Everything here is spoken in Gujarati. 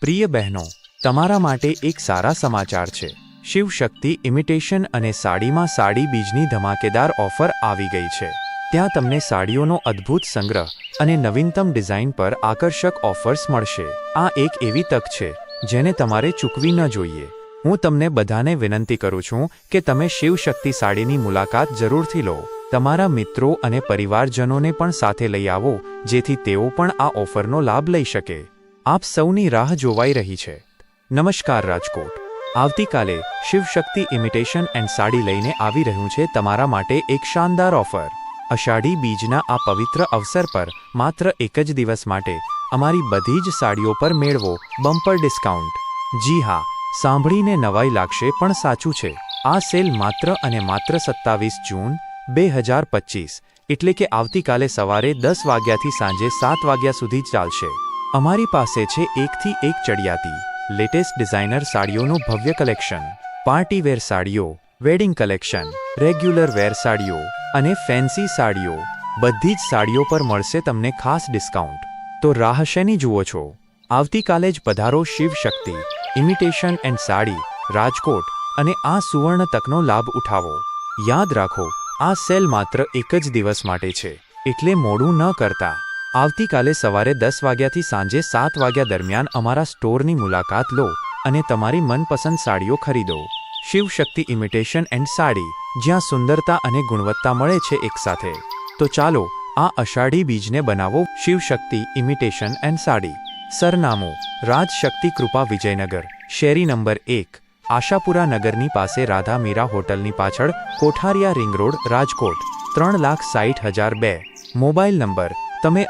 પ્રિય બહેનો, તમારા માટે એક સારા સમાચાર છે। શિવ શક્તિ ઇમિટેશન અને સાડીમાં સાડી બીજની ધમાકેદાર ઓફર આવી ગઈ છે। ત્યાં તમને સાડીઓનો અદ્ભુત સંગ્રહ અને નવીનતમ ડિઝાઇન પર આકર્ષક ઓફર્સ મળશે। આ એક એવી તક છે જેને તમારે ચૂકવી ન જોઈએ। હું તમને બધાને વિનંતી કરું છું કે તમે શિવ શક્તિ સાડીની મુલાકાત જરૂરથી લો। તમારા મિત્રો અને પરિવારજનોને પણ સાથે લઈ આવો જેથી તેઓ પણ આ ઓફરનો લાભ લઈ શકે। આપ સૌની રાહ જોવાઈ રહી છે। નમસ્કાર રાજકોટ, આવતીકાલે શિવ શક્તિ ઇમિટેશન એન્ડ સાડી લઈને આવી રહ્યું છે તમારા માટે એક શાનદાર ઓફર। અષાઢી બીજના આ પવિત્ર અવસર પર માત્ર એક જ દિવસ માટે અમારી બધી જ સાડીઓ પર મેળવો બમ્પર ડિસ્કાઉન્ટ। જી હા, સાંભળીને નવાઈ લાગશે પણ સાચું છે। આ સેલ માત્ર અને માત્ર 27 જૂન 2025 એટલે કે આવતીકાલે સવારે 10 વાગ્યાથી સાંજે 7 વાગ્યા સુધી ચાલશે। અમારી પાસે છે એકથી એક ચડિયાતી લેટેસ્ટ ડિઝાઇનર સાડીઓનું ભવ્ય કલેક્શન, પાર્ટી વેર સાડીઓ, વેડિંગ કલેક્શન, રેગ્યુલર વેર સાડીઓ અને ફેન્સી સાડીઓ। બધી જ સાડીઓ પર મળશે તમને ખાસ ડિસ્કાઉન્ટ। તો રાહ શેની જુઓ છો? આવતીકાલે જ પધારો શિવ શક્તિ ઇમિટેશન એન્ડ સાડી રાજકોટ અને આ સુવર્ણ તકનો લાભ ઉઠાવો। યાદ રાખો, આ સેલ માત્ર એક જ દિવસ માટે છે, એટલે મોડું ન કરતા આવતીકાલે સવારે 10 વાગ્યાથી સાંજે 7 વાગ્યા દરમિયાન અમારા સ્ટોરની મુલાકાત લો અને તમારી મનપસંદ સાડીઓ ખરીદો। શિવ શક્તિ ઇમિટેશન એન્ડ સાડી, જ્યાં સુંદરતા અને ગુણવત્તા મળે છે એકસાથે। તો ચાલો આ અષાઢી બીજને બનાવો શિવ શક્તિ ઇમિટેશન એન્ડ સાડી। સરનામું: રાજ શક્તિ કૃપા વિજયનગર, શેરી નંબર 1, આશાપુરા નગરની પાસે રાધા મીરા હોટલની પાછળ, કોઠારિયા ring road, Rajkot 3,60,002। Mobile number: તમે